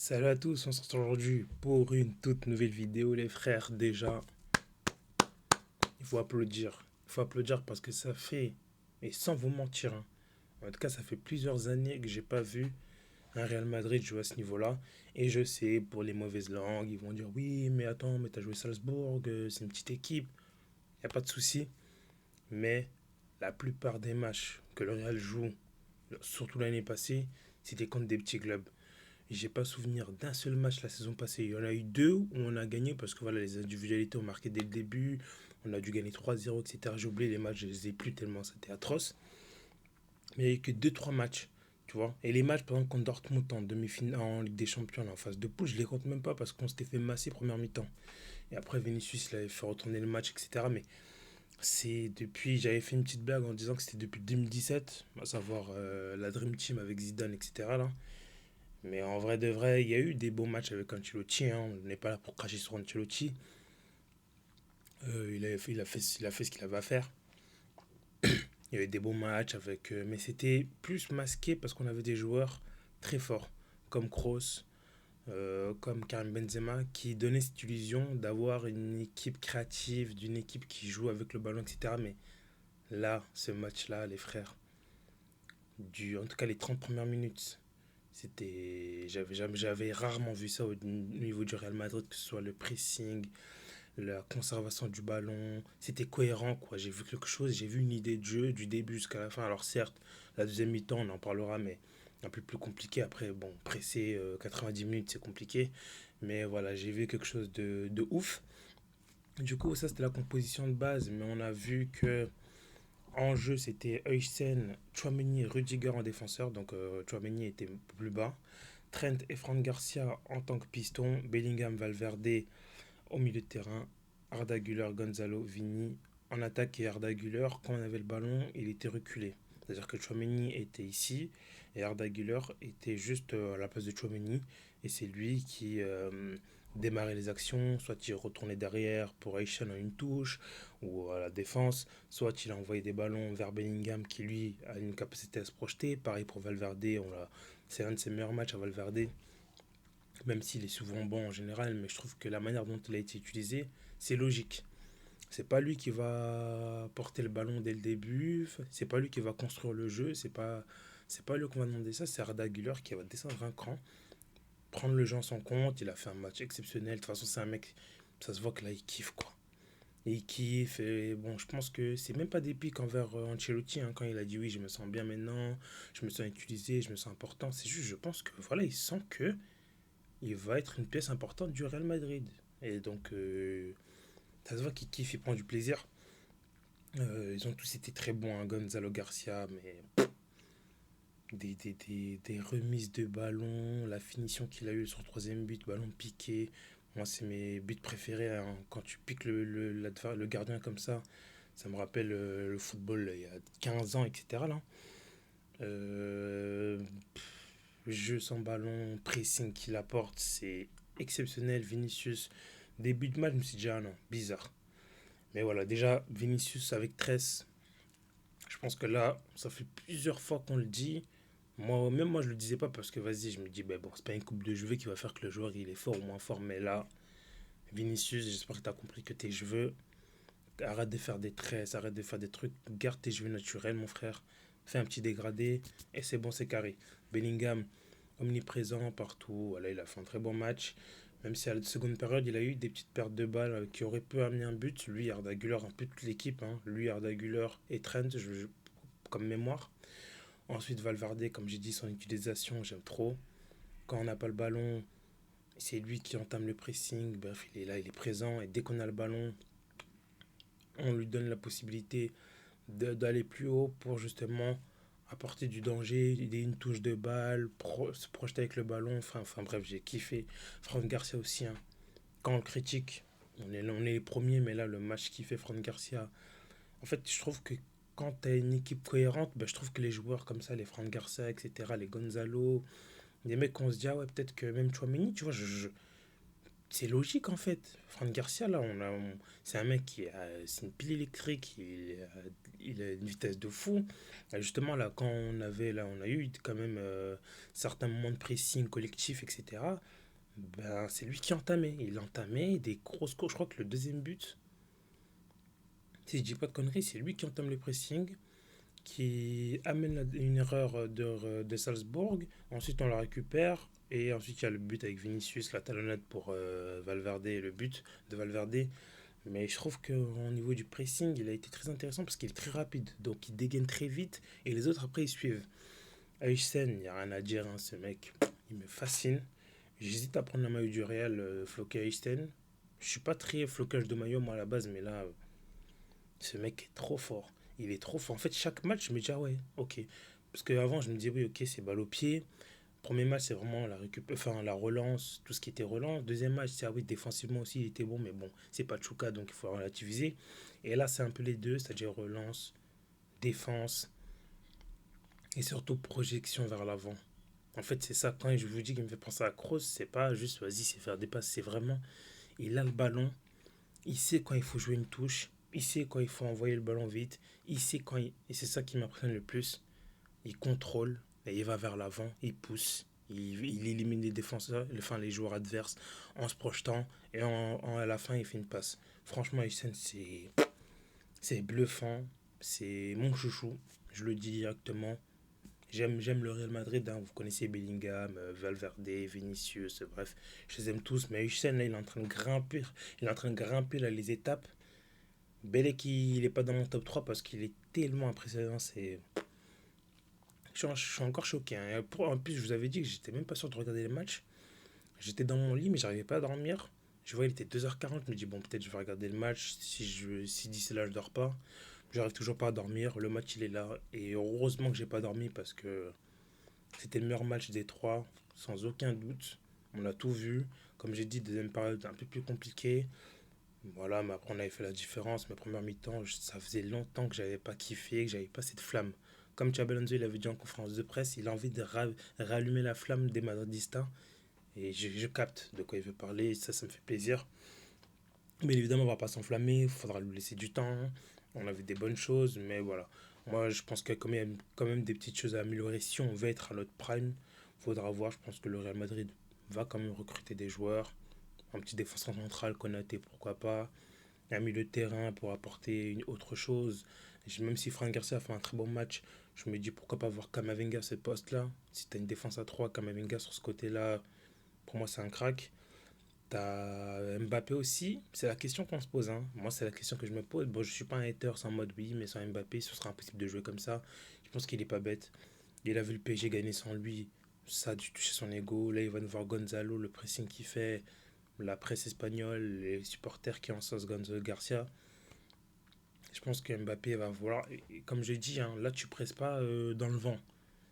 Salut à tous, on se retrouve aujourd'hui pour une toute nouvelle vidéo les frères. Déjà, il faut applaudir. Il faut applaudir parce que ça fait, et sans vous mentir, hein, en tout cas ça fait plusieurs années que j'ai pas vu un Real Madrid jouer à ce niveau-là. Et je sais, pour les mauvaises langues, ils vont dire oui mais attends, mais t'as joué Salzbourg, c'est une petite équipe, il n'y a pas de souci. Mais la plupart des matchs que le Real joue, surtout l'année passée, c'était contre des petits clubs. J'ai pas souvenir d'un seul match la saison passée. Il y en a eu deux où on a gagné parce que voilà, les individualités ont marqué dès le début. On a dû gagner 3-0, etc. J'ai oublié les matchs, je les ai plus tellement c'était atroce. Mais il n'y a eu que deux trois matchs, tu vois. Et les matchs, par exemple, contre Dortmund en demi-finale, en Ligue des Champions, là, en phase de poule, je les compte même pas parce qu'on s'était fait masser première mi-temps. Et après, Vinicius, il avait fait retourner le match, etc. Mais c'est depuis, j'avais fait une petite blague en disant que c'était depuis 2017, à savoir la Dream Team avec Zidane, etc. Là. Mais en vrai de vrai, il y a eu des beaux matchs avec Ancelotti. Hein. On n'est pas là pour cracher sur Ancelotti. Il a fait ce qu'il avait à faire. Il y avait des beaux matchs avec. Mais c'était plus masqué parce qu'on avait des joueurs très forts, comme Kroos, comme Karim Benzema, qui donnaient cette illusion d'avoir une équipe créative, d'une équipe qui joue avec le ballon, etc. Mais là, ce match-là, les frères, en tout cas les 30 premières minutes, j'avais rarement vu ça au niveau du Real Madrid, que ce soit le pressing, la conservation du ballon. C'était cohérent, quoi. J'ai vu quelque chose, j'ai vu une idée de jeu du début jusqu'à la fin. Alors, certes, la deuxième mi-temps, on en parlera, mais un peu plus compliqué. Après, bon, presser 90 minutes, c'est compliqué. Mais voilà, j'ai vu quelque chose de ouf. Du coup, ça, c'était la composition de base. Mais on a vu que en jeu, c'était Heusen, Chouameni et Rudiger en défenseur. Donc, Chouameni était un peu plus bas. Trent et Fran Garcia en tant que piston. Bellingham, Valverde au milieu de terrain. Arda Güler, Gonzalo, Vini en attaque et Arda Güler, quand on avait le ballon, il était reculé. C'est-à-dire que Chouameni était ici et Arda Güler était juste à la place de Chouameni. Et c'est lui qui démarrait les actions, soit il retournait derrière pour Aishan en une touche ou à la défense, soit il envoyait des ballons vers Bellingham qui lui a une capacité à se projeter. Pareil pour Valverde, c'est un de ses meilleurs matchs à Valverde, même s'il est souvent bon en général, mais je trouve que la manière dont il a été utilisé, c'est logique. C'est pas lui qui va porter le ballon dès le début, c'est pas lui qui va construire le jeu, c'est pas lui qu'on va demander ça, c'est Arda Güler qui va descendre un cran, prendre le jeu en son compte. Il a fait un match exceptionnel. De toute façon, c'est un mec, ça se voit que là, il kiffe quoi. Et il kiffe. Et bon, je pense que c'est même pas des pics envers Ancelotti hein, quand il a dit oui, je me sens bien maintenant, je me sens utilisé, je me sens important. C'est juste, je pense que voilà, il sent que il va être une pièce importante du Real Madrid. Et donc, ça se voit qu'il kiffe, il prend du plaisir. Ils ont tous été très bons, hein, Gonzalo Garcia, mais des remises de ballon, la finition qu'il a eue sur le troisième but, ballon piqué. Moi, c'est mes buts préférés. Hein. Quand tu piques le gardien comme ça me rappelle le football il y a 15 ans, etc. Là. Euh, Jeu sans ballon, pressing qu'il apporte, c'est exceptionnel. Vinicius, début de match, je me suis dit, ah non, bizarre. Mais voilà, déjà, Vinicius avec Tress, je pense que là, ça fait plusieurs fois qu'on le dit. Même moi, je le disais pas parce que vas-y, je me dis, ben bon, c'est pas une coupe de cheveux qui va faire que le joueur il est fort ou moins fort. Mais là, Vinicius, j'espère que tu as compris que tes cheveux, arrête de faire des tresses, arrête de faire des trucs, garde tes cheveux naturels, mon frère. Fais un petit dégradé et c'est bon, c'est carré. Bellingham, omniprésent partout. Voilà, il a fait un très bon match. Même si à la seconde période, il a eu des petites pertes de balles qui auraient pu amener un but. Lui, Arda Güler, un peu toute l'équipe. Hein. Lui, Arda Güler et Trent, comme mémoire. Ensuite, Valverde, comme j'ai dit, son utilisation, j'aime trop. Quand on n'a pas le ballon, c'est lui qui entame le pressing. Bref, il est là, il est présent. Et dès qu'on a le ballon, on lui donne la possibilité d'aller plus haut pour justement apporter du danger, une touche de balle, se projeter avec le ballon. Enfin bref, j'ai kiffé. Franck Garcia aussi. Hein. Quand on le critique, on est les premiers, mais là, le match qu'il fait Franck Garcia. En fait, je trouve que quand tu as une équipe cohérente, ben, je trouve que les joueurs comme ça, les Franck Garcia, etc., les Gonzalo, des mecs qu'on se dit, ah ouais, peut-être que même Chouameni, tu vois, c'est logique en fait. Franck Garcia, là, c'est un mec c'est une pile électrique, il a une vitesse de fou. Justement, là, on a eu quand même certains moments de pressing collectif, etc. Ben, c'est lui qui entamait. Il entamait des grosses courses. Je crois que le deuxième but, si je dis pas de conneries, c'est lui qui entame le pressing, qui amène une erreur de Salzbourg. Ensuite, on la récupère. Et ensuite, il y a le but avec Vinicius, la talonnade pour Valverde, le but de Valverde. Mais je trouve qu'au niveau du pressing, il a été très intéressant parce qu'il est très rapide. Donc, il dégaine très vite. Et les autres, après, ils suivent. Aysen, il n'y a rien à dire, hein, ce mec. Il me fascine. J'hésite à prendre la maillot du Real, floqué Aysen. Je suis pas très flocage de maillot, moi, à la base. Mais là, ce mec est trop fort. Il est trop fort. En fait, chaque match, je me dis, ah ouais, ok. Parce qu'avant, je me disais, oui, ok, c'est balle au pied. Premier match, c'est vraiment la relance, tout ce qui était relance. Deuxième match, c'est ah oui, défensivement aussi, il était bon, mais bon, c'est pas Chouka, donc il faut relativiser. Et là, c'est un peu les deux, c'est-à-dire relance, défense et surtout projection vers l'avant. En fait, c'est ça, quand je vous dis qu'il me fait penser à Kroos, c'est pas juste vas-y, c'est faire des passes, c'est vraiment, il a le ballon, il sait quand il faut jouer une touche, il sait quand il faut envoyer le ballon vite, il sait quand il... Et c'est ça qui m'impressionne le plus. Il contrôle et il va vers l'avant, il pousse, il élimine les défenseurs, enfin les joueurs adverses en se projetant et à la fin il fait une passe. Franchement, Hussein, c'est bluffant, c'est mon chouchou, je le dis directement. J'aime le Real Madrid, hein. Vous connaissez Bellingham, Valverde, Vinicius, bref, je les aime tous, mais Hussein là il est en train de grimper, il est en train de grimper là, les étapes. Belé qui il est pas dans mon top 3 parce qu'il est tellement impressionnant, je suis encore choqué, hein. En plus, je vous avais dit que j'étais même pas sûr de regarder les matchs. J'étais dans mon lit, mais j'arrivais pas à dormir. Je vois, il était 2h40. Je me dis, bon, peut-être je vais regarder le match. Si d'ici là, je dors pas. J'arrive toujours pas à dormir. Le match, il est là. Et heureusement que j'ai pas dormi parce que c'était le meilleur match des trois, sans aucun doute. On a tout vu. Comme j'ai dit, deuxième période un peu plus compliquée. Voilà, mais après, on avait fait la différence. Ma première mi-temps, ça faisait longtemps que j'avais pas kiffé, que j'avais pas cette flamme. Comme Xabi Alonso, il avait dit en conférence de presse, il a envie de rallumer la flamme des Madridistas. Et je capte de quoi il veut parler, et ça me fait plaisir. Mais évidemment, on va pas s'enflammer, il faudra lui laisser du temps. On avait des bonnes choses, mais voilà. Moi, je pense qu'il y a quand même des petites choses à améliorer. Si on veut être à notre prime, il faudra voir. Je pense que le Real Madrid va quand même recruter des joueurs. Un petit défenseur central, Konaté, pourquoi pas. Un milieu de terrain pour apporter une autre chose. Même si Franck Garcia a fait un très bon match, je me dis pourquoi pas voir Kamavinga à ce poste-là. Si tu as une défense à 3, Kamavinga sur ce côté-là, pour moi c'est un crack. T'as Mbappé aussi, c'est la question qu'on se pose, hein. Moi, c'est la question que je me pose. Bon, je suis pas un hater sans mode oui, mais sans Mbappé, ce sera impossible de jouer comme ça. Je pense qu'il est pas bête. Il a vu le PSG gagner sans lui, ça a dû toucher son ego. Là, il va nous voir Gonzalo, le pressing qu'il fait, la presse espagnole, les supporters qui encensent Gonzalo Garcia. Je pense que Mbappé va vouloir. Et comme je dis, hein, là, tu presses pas dans le vent.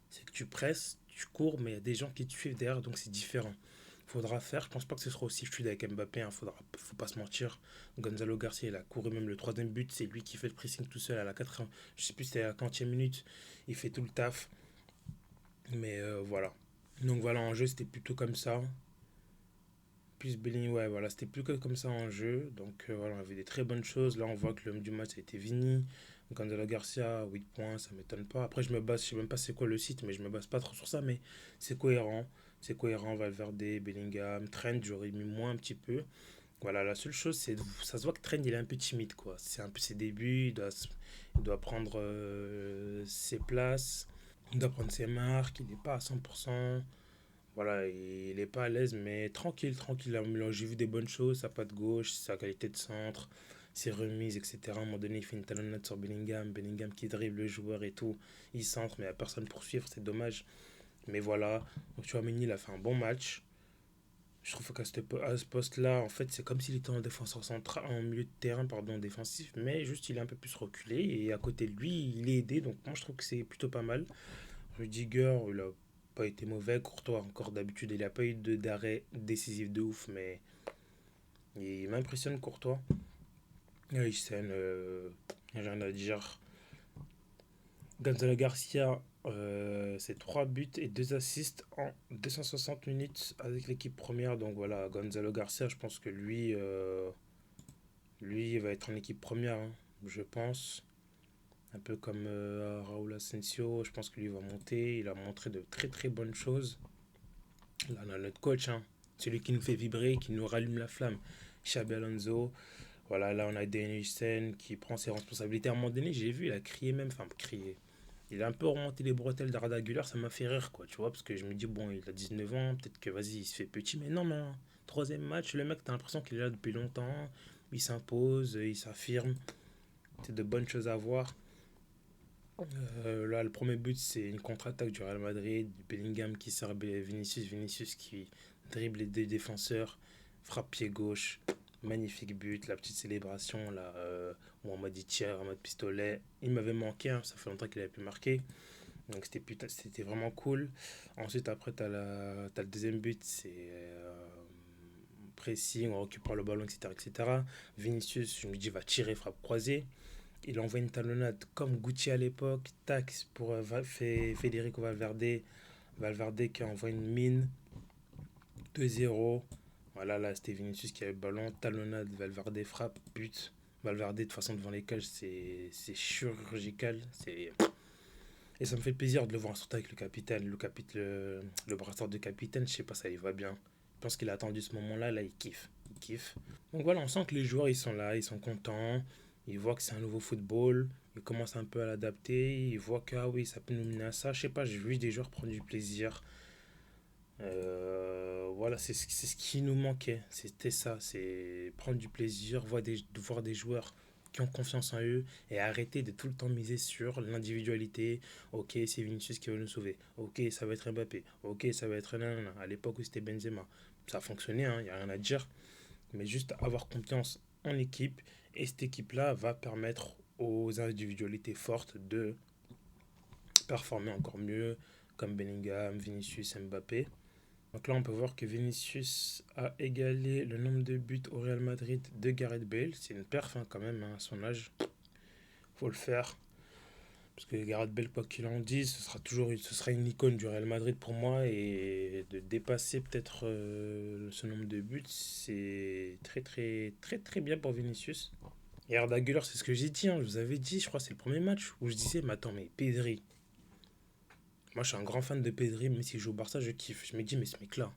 C'est que tu presses, tu cours, mais il y a des gens qui te suivent derrière, donc c'est différent. Faudra faire. Je pense pas que ce sera aussi fluide avec Mbappé. Hein, faut pas se mentir. Gonzalo Garcia, il a couru même le troisième but. C'est lui qui fait le pressing tout seul à la 4 Je sais plus si c'était à la 40e minute. Il fait tout le taf. Mais voilà. Donc voilà, en jeu, c'était plutôt comme ça. Plus Bellingham, ouais, voilà, c'était plus que comme ça en jeu. Donc voilà, on avait des très bonnes choses. Là, on voit que l'homme du match a été Vini. Gonzalo Garcia, 8 points, ça m'étonne pas. Après, je sais même pas c'est quoi le site, mais je me base pas trop sur ça. Mais c'est cohérent. C'est cohérent, Valverde, Bellingham, Trent, j'aurais mis moins un petit peu. Voilà, la seule chose, c'est ça se voit que Trent, il est un peu timide, quoi. C'est un peu ses débuts, il doit prendre ses places, il doit prendre ses marques, il n'est pas à 100%. Voilà, il est pas à l'aise, mais tranquille, tranquille. J'ai vu des bonnes choses, sa patte gauche, sa qualité de centre, ses remises, etc. À un moment donné, il fait une talonnade sur Bellingham. Bellingham qui dribble le joueur et tout. Il centre, mais il n'y a personne pour suivre, c'est dommage. Mais voilà, donc tu vois, Meunier, il a fait un bon match. Je trouve qu'à ce poste-là, en fait, c'est comme s'il était en défenseur central, en milieu de terrain, pardon, défensif, mais juste il est un peu plus reculé et à côté de lui, il est aidé. Donc moi, je trouve que c'est plutôt pas mal. Rudiger, il a pas été mauvais. Courtois, encore d'habitude, il a pas eu d'arrêt décisif de ouf, mais il m'impressionne Courtois. Hysén, j'ai rien à dire. Gonzalo Garcia, C'est 3 buts et 2 assists en 260 minutes avec l'équipe première. Donc voilà, Gonzalo Garcia, je pense que lui il va être en équipe première, hein, je pense. Un peu comme Raúl Asensio, je pense que lui va monter. Il a montré de très très bonnes choses. Là, on a notre coach, hein, celui qui nous fait vibrer, qui nous rallume la flamme. Xabi Alonso. Voilà, là on a Denis Hussein qui prend ses responsabilités. À un moment donné, j'ai vu, il a crié même, enfin crié. Il a un peu remonté les bretelles d'Arda Güler, ça m'a fait rire, quoi, tu vois, parce que je me dis, bon, il a 19 ans, peut-être que, vas-y, il se fait petit, mais non, non. Troisième match, le mec, t'as l'impression qu'il est là depuis longtemps, il s'impose, il s'affirme, c'est de bonnes choses à voir. Là, le premier but, c'est une contre-attaque du Real Madrid, du Bellingham qui sert Vinicius, Vinicius qui dribble les deux défenseurs, frappe pied gauche, magnifique but, la petite célébration, là, où en mode il tire, en mode pistolet. Il m'avait manqué, hein, ça fait longtemps qu'il avait pu marquer. Donc c'était vraiment cool. Ensuite, après, t'as le deuxième but, c'est pressing, on récupère le ballon, etc., etc. Vinicius, je me dis, va tirer, frappe croisée. Il envoie une talonnade comme Gucci à l'époque. Tac, pour Federico Valverde. Valverde qui envoie une mine. 2-0. Voilà, là, c'était Vinicius qui avait le ballon. Talonnade, Valverde frappe, but. Valverde, de toute façon, devant les cages, c'est chirurgical. Et ça me fait plaisir de le voir surtout avec le capitaine. Le brassard de capitaine, je sais pas, ça lui va bien. Je pense qu'il a attendu ce moment-là, là, il kiffe. Il kiffe. Donc voilà, on sent que les joueurs, ils sont là, ils sont contents. Ils voient que c'est un nouveau football. Ils commencent un peu à l'adapter. Ils voient que, ah oui, ça peut nous mener à ça. Je sais pas, j'ai vu des joueurs prendre du plaisir. Voilà, c'est ce qui nous manquait. C'était ça, c'est prendre du plaisir, voir des joueurs qui ont confiance en eux et arrêter de tout le temps miser sur l'individualité. Ok, c'est Vinicius qui va nous sauver. Ok, ça va être Mbappé. Ok, ça va être nanana. À l'époque où c'était Benzema. Ça a fonctionné, il n'y a rien à dire. Mais juste avoir confiance en équipe. Et cette équipe-là va permettre aux individualités fortes de performer encore mieux, comme Bellingham, Vinicius, Mbappé. Donc là, on peut voir que Vinicius a égalé le nombre de buts au Real Madrid de Gareth Bale. C'est une perf, hein, quand même, hein, à son âge. Faut le faire. Parce que Gareth Bale, quoi qu'il en dise, ce sera une icône du Real Madrid pour moi. Et de dépasser peut-être ce nombre de buts, c'est très, très, très, très bien pour Vinicius. Et Arda Güler, c'est ce que j'ai dit, hein, je vous avais dit, je crois que c'est le premier match où je disais, mais attends, mais Pedri. Moi, je suis un grand fan de Pedri, même s'il joue au Barça, je kiffe. Je me dis, mais ce mec-là,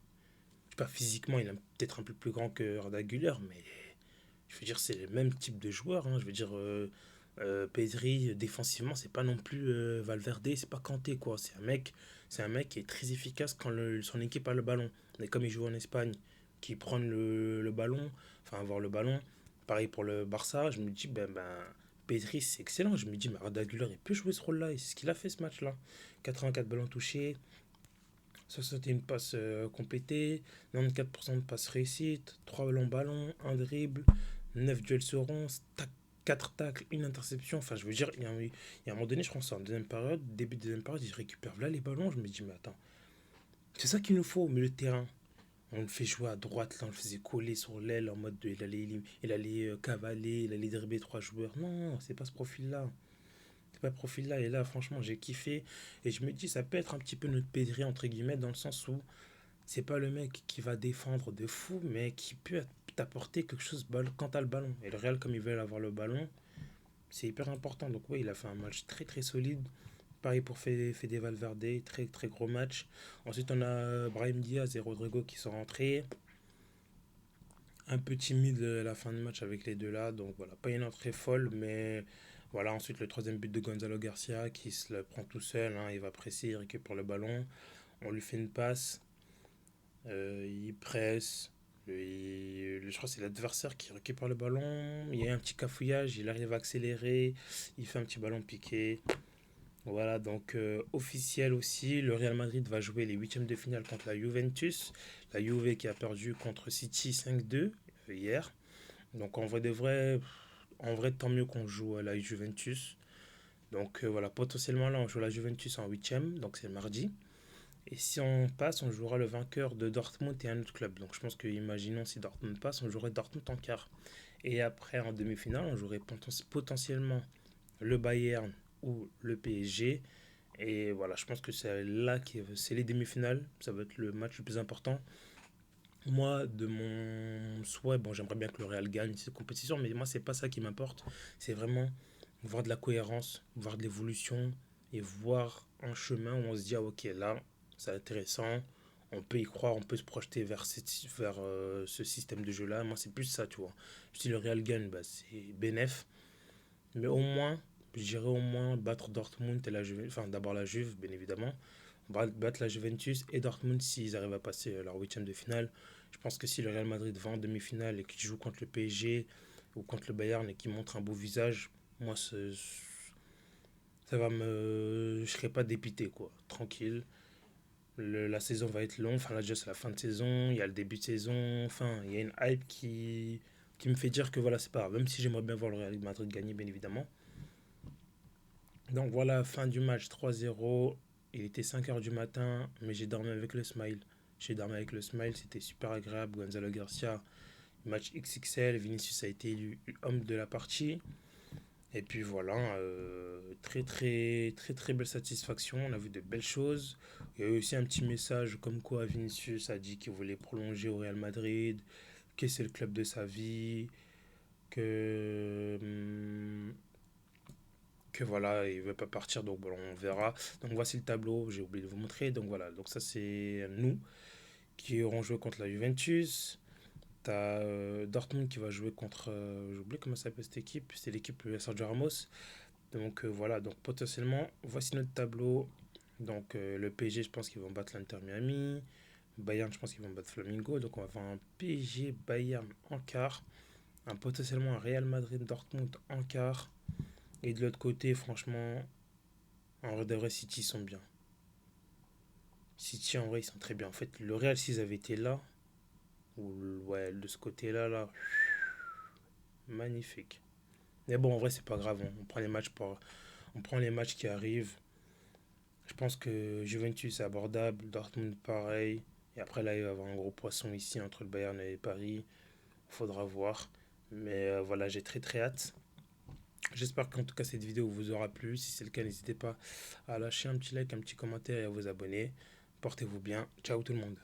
je sais pas, physiquement, il est peut-être un peu plus grand que Arda Güler, mais je veux dire, c'est le même type de joueur, hein. Je veux dire, Pedri, défensivement, c'est pas non plus Valverde, c'est pas Kanté, quoi. C'est un mec qui est très efficace quand son équipe a le ballon. Mais comme il joue en Espagne, qui prend le ballon, enfin, avoir le ballon, pareil pour le Barça, je me dis, Pedri, c'est excellent. Je me dis, mais Arda Güler, il peut jouer ce rôle-là, et c'est ce qu'il a fait ce match-là. 84 ballons touchés, 61 passes complétées, 94% de passes réussites, 3 longs ballons, un dribble, 9 duels sur 11, 4 tacles, une interception. Enfin, je veux dire, il y a un moment donné, je pense que c'est en deuxième période, début de deuxième période, il récupère là les ballons. Je me dis, mais attends, c'est ça qu'il nous faut au milieu de terrain. On le fait jouer à droite, là, on le faisait coller sur l'aile en mode il allait cavaler, il allait dribbler 3 joueurs. Non, c'est pas ce profil-là. C'est pas ce profil-là. Et là, franchement, j'ai kiffé. Et je me dis, ça peut être un petit peu notre Pedri, entre guillemets, dans le sens où c'est pas le mec qui va défendre de fou, mais qui peut t'apporter quelque chose quand t'as le ballon. Et le Real, comme ils veulent avoir le ballon, c'est hyper important. Donc, oui, il a fait un match très très solide. Pareil pour Fede Valverde, très très gros match. Ensuite, on a Brahim Diaz et Rodrigo qui sont rentrés. Un peu timide à la fin de match avec les deux là. Donc, voilà, pas une entrée folle, mais voilà. Ensuite, le troisième but de Gonzalo Garcia qui se le prend tout seul, hein. Il va presser, il récupère le ballon. On lui fait une passe. Il presse. Je crois que c'est l'adversaire qui récupère le ballon. Il y a un petit cafouillage. Il arrive à accélérer. Il fait un petit ballon piqué. Voilà, donc officiel aussi. Le Real Madrid va jouer les huitièmes de finale contre la Juventus. La Juve qui a perdu contre City 5-2 hier. Donc en vrai, tant mieux qu'on joue à la Juventus. Donc voilà, potentiellement là, on joue la Juventus en huitième. Donc c'est mardi. Et si on passe, on jouera le vainqueur de Dortmund et un autre club. Donc je pense que, imaginons si Dortmund passe, on jouerait Dortmund en quart. Et après, en demi-finale, on jouerait potentiellement le Bayern ou le PSG. Et voilà, je pense que c'est les demi-finales. Ça va être le match le plus important. Moi, de mon souhait, bon, j'aimerais bien que le Real gagne cette compétition, mais moi, c'est pas ça qui m'importe. C'est vraiment voir de la cohérence, voir de l'évolution et voir un chemin où on se dit, ah, ok, là, c'est intéressant, on peut y croire, on peut se projeter vers ce système de jeu-là. Moi, c'est plus ça, tu vois. Si le Real gagne, bah, c'est bénef, mais au moins, je dirais au moins battre Dortmund et la Juve, enfin, d'abord la Juve, bien évidemment, battre la Juventus et Dortmund s'ils arrivent à passer leur huitième de finale. Je pense que si le Real Madrid va en demi-finale et qu'il joue contre le PSG ou contre le Bayern et qu'il montre un beau visage, moi, ça va me. Je serai pas dépité, quoi. Tranquille. La saison va être longue. Enfin, là, déjà, c'est la fin de saison. Il y a le début de saison. Enfin, il y a une hype qui me fait dire que voilà, c'est pas grave. Même si j'aimerais bien voir le Real Madrid gagner, bien évidemment. Donc voilà, fin du match 3-0. Il était 5 heures du matin, mais j'ai dormi avec le smile. J'ai dormi avec le smile, c'était super agréable. Gonzalo Garcia, match XXL. Vinicius a été élu homme de la partie. Et puis voilà, très très très très belle satisfaction. On a vu de belles choses. Il y a eu aussi un petit message comme quoi Vinicius a dit qu'il voulait prolonger au Real Madrid, que c'est le club de sa vie, que voilà, il veut pas partir, donc bon, on verra. Donc voici le tableau, j'ai oublié de vous montrer. Donc voilà, donc ça c'est nous qui aurons joué contre la Juventus. T'as Dortmund qui va jouer contre, j'ai oublié comment s'appelle cette équipe, c'est l'équipe Sergio Ramos. Donc voilà, donc potentiellement, voici notre tableau. Donc le PSG, je pense qu'ils vont battre l'Inter Miami. Bayern, je pense qu'ils vont battre Flamingo. Donc on va avoir un PSG Bayern en quart. Potentiellement un Real Madrid Dortmund en quart. Et de l'autre côté, franchement, en vrai de vrai, City sont bien. City, en vrai, ils sont très bien. En fait, le Real, s'ils avaient été là, ou ouais, de ce côté-là, là, magnifique. Mais bon, en vrai, c'est pas grave. On prend les matchs qui arrivent. Je pense que Juventus est abordable, Dortmund pareil. Et après, là, il va y avoir un gros poisson ici entre le Bayern et Paris. Faudra voir. Mais voilà, j'ai très très hâte. J'espère qu'en tout cas cette vidéo vous aura plu. Si c'est le cas, n'hésitez pas à lâcher un petit like, un petit commentaire et à vous abonner. Portez-vous bien. Ciao tout le monde.